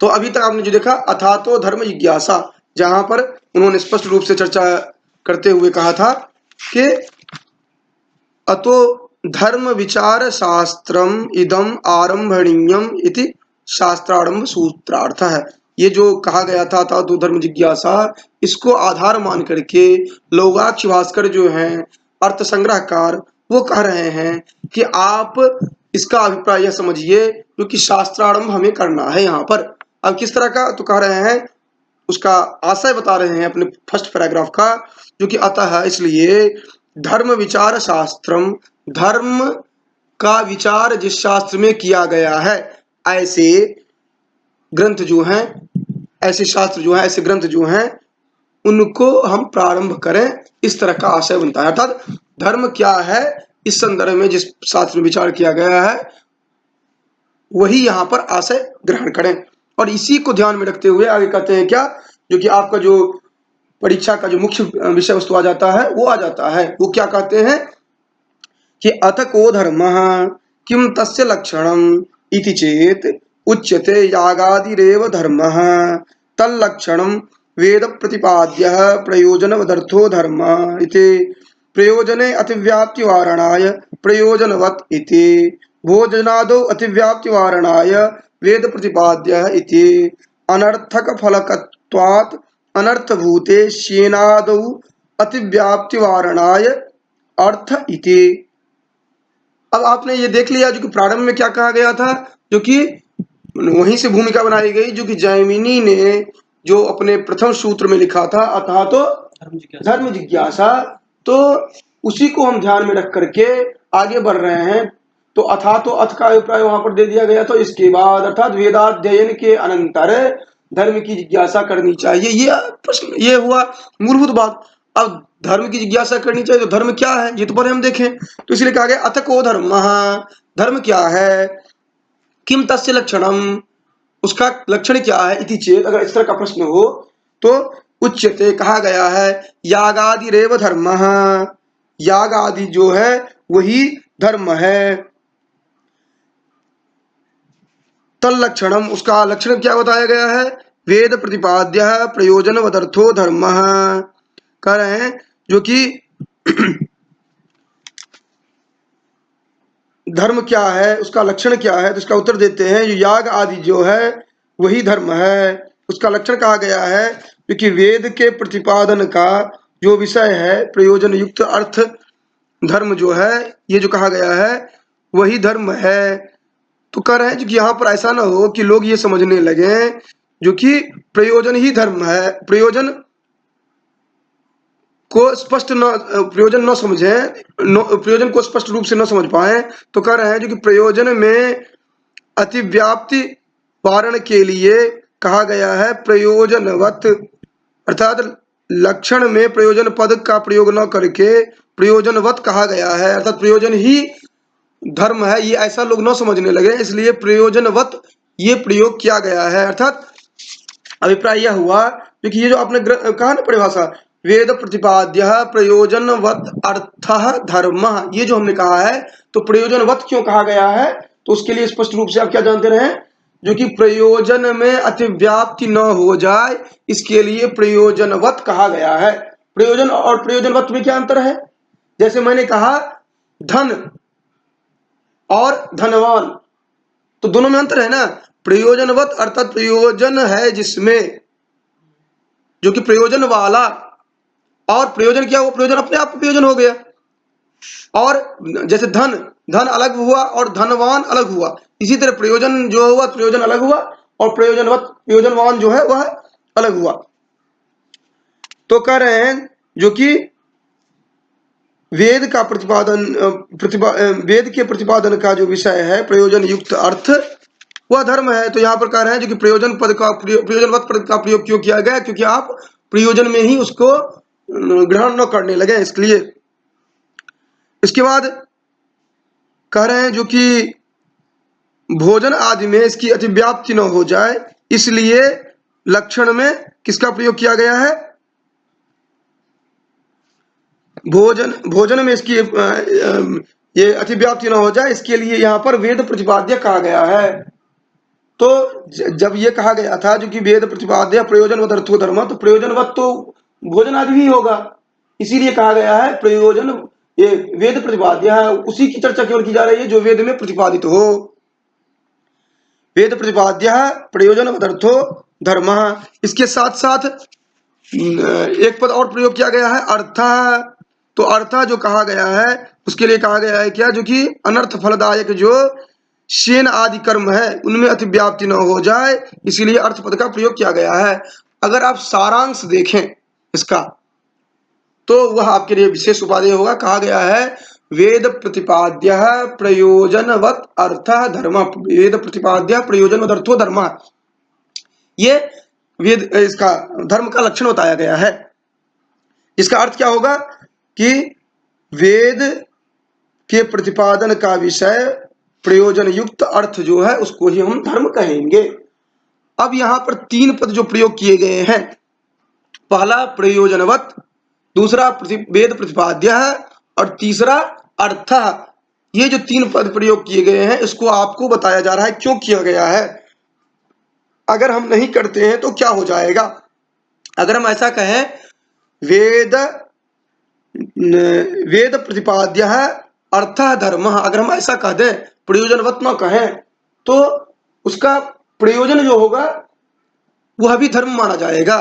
तो अभी तक आपने जो देखा अथा तो धर्म जिज्ञासा, जहां पर उन्होंने स्पष्ट रूप से चर्चा करते हुए कहा था कि अतो धर्म विचार शास्त्रम इदम आरंभणीयम इति शास्त्रारंभ सूत्रार्थ है। ये जो कहा गया था तो धर्म जिज्ञासा, इसको आधार मान करके लोगाक्ष भास्कर जो हैं अर्थ संग्रहकार, वो कह रहे हैं कि आप इसका अभिप्राय यह समझिए क्योंकि शास्त्रारंभ हमें करना है यहाँ पर। अब किस तरह का, तो कह रहे हैं उसका आशय बता रहे हैं अपने फर्स्ट पैराग्राफ का, जो कि अतः है इसलिए धर्म विचार शास्त्रम, धर्म का विचार जिस शास्त्र में किया गया है ऐसे ग्रंथ जो हैं, ऐसे शास्त्र जो हैं, ऐसे ग्रंथ जो हैं, उनको हम प्रारंभ करें, इस तरह का आशय बनता है। अर्थात धर्म क्या है इस संदर्भ में जिस शास्त्र में विचार किया गया है वही यहाँ पर आशय ग्रहण करें। और इसी को ध्यान में रखते हुए आगे कहते हैं क्या, जो कि आपका जो परीक्षा का जो मुख्य विषय वस्तु आ जाता है वो आ जाता है। वो क्या कहते हैं कि अथ को धर्म किम तस्य लक्षणम इति चेत उच्यते यागादिरेव धर्म तल्लक्षणम वेद प्रतिपाद्य प्रयोजनवदर्थो धर्म इति प्रयोजने अतिव्याप्ति वारणाय प्रयोजनवत् इति भोजनादौ अतिव्याप्ति वारणाय वेद प्रतिपाद्य इति अनर्थक फलकत्वात् अनर्थभूते श्येनादौ अतिव्याप्ति वारणाय अर्थ इति। अब आपने ये देख लिया जो कि प्रारंभ में क्या कहा गया था, जो कि वहीं से भूमिका बनाई गई जो कि जैमिनी ने जो अपने प्रथम सूत्र में लिखा था अतः तो धर्म जिज्ञासा, तो उसी को हम ध्यान में रख करके आगे बढ़ रहे हैं। तो अथा तो अर्थ का अभिप्राय वहां पर दे दिया गया। तो इसके बाद अर्थात वेदाध्ययन के अनंतर धर्म की जिज्ञासा करनी चाहिए, ये प्रश्न, ये हुआ मूलभूत बात। अब धर्म की जिज्ञासा करनी चाहिए तो धर्म क्या है ये तो पहले हम देखें। तो इसलिए कहा गया अथ को धर्म, धर्म क्या है, किम तस्य लक्षणम, उसका लक्षण क्या है, इति चेत, अगर इस तरह का प्रश्न हो तो उच्यते, कहा गया है यागादि रेव धर्म, याग आदि जो है वही धर्म है। तल्लक्षणम, उसका लक्षण क्या बताया गया है, वेद प्रतिपाद्य प्रयोजन वदर्थो धर्म, कह रहे हैं जो कि धर्म क्या है, उसका लक्षण क्या है, तो इसका उत्तर देते हैं जो याग आदि जो है वही धर्म है। उसका लक्षण कहा गया है क्योंकि वेद के प्रतिपादन का जो विषय है प्रयोजन युक्त अर्थ धर्म जो है, ये जो कहा गया है वही धर्म है। तो कह रहे हैं कि यहाँ पर ऐसा ना हो कि लोग ये समझने लगे जो कि प्रयोजन ही धर्म है, प्रयोजन को स्पष्ट न, प्रयोजन न समझें, प्रयोजन को स्पष्ट रूप से न समझ पाए। तो कह रहे हैं जो कि प्रयोजन में अतिव्याप्ति वारण के लिए कहा गया है प्रयोजनवत, अर्थात लक्षण में प्रयोजन पद का प्रयोग न करके प्रयोजनवत कहा गया है, अर्थात प्रयोजन ही धर्म है, ये ऐसा लोग न समझने लगे, इसलिए प्रयोजनवत ये प्रयोग किया गया है। अर्थात अभिप्राय यह हुआ क्योंकि ये जो आपने कहा ना परिभाषा, वेद प्रतिपाद्य प्रयोजनवत अर्थः धर्म, ये जो हमने कहा है तो प्रयोजनवत क्यों कहा गया है, तो उसके लिए स्पष्ट रूप से आप क्या जानते रहे, जो कि प्रयोजन में अतिव्याप्ति न हो जाए इसके लिए प्रयोजनवत कहा गया है। प्रयोजन और प्रयोजनवत में क्या अंतर है, जैसे मैंने कहा धन और धनवान, तो दोनों में अंतर है ना। प्रयोजनवत अर्थात प्रयोजन है जिसमें, जो कि प्रयोजन वाला, और प्रयोजन क्या हुआ, प्रयोजन अपने आप प्रयोजन हो गया। और जैसे धन, धन अलग हुआ और धनवान अलग हुआ, इसी तरह प्रयोजन जो हुआ प्रयोजन अलग हुआ और प्रयोजनवत प्रयोजनवान जो है वह अलग हुआ। तो कह रहे हैं जो कि वेद का प्रतिपादन, वेद के प्रतिपादन का जो विषय है प्रयोजन युक्त अर्थ वह धर्म है। तो यहाँ पर कह रहे हैं जो कि प्रयोजन पद का प्रयोजनवत पद का प्रयोग क्यों किया गया, क्योंकि आप प्रयोजन में ही उसको ग्रहण न करने लगे इसलिए। इसके बाद कह रहे हैं जो कि भोजन आदि में इसकी अतिव्याप्ति न हो जाए इसलिए लक्षण में किसका प्रयोग किया गया है, भोजन में इसकी ये अतिव्याप्ति न हो जाए इसके लिए यहाँ पर वेद प्रतिपाद्य कहा गया है। तो जब ये कहा गया था जो कि वेद प्रतिपाद्य प्रयोजनवत् अर्थो धर्म, तो प्रयोजनवत् तो भोजन आदि भी होगा, इसीलिए कहा गया है प्रयोजन, ये वेद प्रतिपाद्य है, उसी की चर्चा केवल की जा रही है जो वेद में प्रतिपादित हो। वेद प्रतिपाद्य प्रयोजनवत् अर्थो धर्म। इसके साथ साथ एक पद और प्रयोग किया गया है अर्थ। तो अर्थ जो कहा गया है उसके लिए कहा गया है क्या, जो कि अनर्थ फलदायक जो शेन आदि कर्म है उनमें अतिव्याप्ति न हो जाए, इसीलिए अर्थ पद का प्रयोग किया गया है। अगर आप सारांश देखें इसका तो वह आपके लिए विशेष उपादेय होगा। कहा गया है वेद प्रतिपाद्य प्रयोजनवत् अर्थ धर्म, वेद प्रतिपाद्य प्रयोजनवत् अर्थो धर्म, ये वेद इसका धर्म का लक्षण बताया गया है। इसका अर्थ क्या होगा कि वेद के प्रतिपादन का विषय प्रयोजन युक्त अर्थ जो है उसको ही हम धर्म कहेंगे। अब यहां पर तीन पद जो प्रयोग किए गए हैं, पहला प्रयोजनवत्, दूसरा वेद प्रतिपाद्य और तीसरा अर्थ, ये जो तीन पद प्रयोग किए गए हैं इसको आपको बताया जा रहा है क्यों किया गया है। अगर हम नहीं करते हैं तो क्या हो जाएगा। अगर हम ऐसा कहें वेद प्रतिपाद्य अर्थ धर्म, अगर हम ऐसा कह दें प्रयोजनवत् न कहें तो उसका प्रयोजन जो होगा वह भी धर्म माना जाएगा।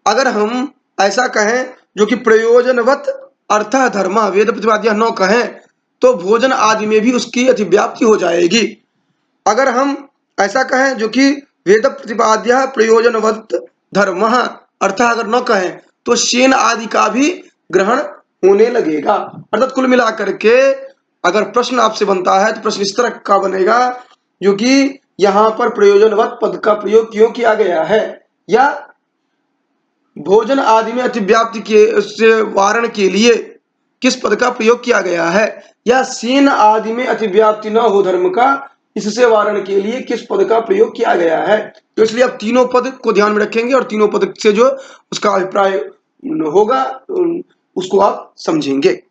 अगर हम ऐसा कहें जो कि प्रयोजनवत् अर्थ धर्म वेद प्रतिपाद्य न कहें तो भोजन आदि में भी उसकी अतिव्याप्ति हो जाएगी। अगर हम ऐसा कहें जो कि वेद प्रतिपाद्य प्रयोजनवत् धर्म अर्थ अगर न कहें तो शेन आदि का भी ग्रहण होने लगेगा। अर्थात कुल मिलाकर के अगर प्रश्न आपसे बनता है तो प्रश्न इस तरह का बनेगा जो कि यहां पर प्रयोजनवत् पद का प्रयोग क्यों किया गया है, या भोजन आदि में अतिव्याप्ति के से वारण के लिए किस पद का प्रयोग किया गया है, या सेन आदि में अतिव्याप्ति न हो धर्म का इससे वारण के लिए किस पद का प्रयोग किया गया है। तो इसलिए आप तीनों पद को ध्यान में रखेंगे और तीनों पद से जो उसका अभिप्राय होगा उसको आप समझेंगे।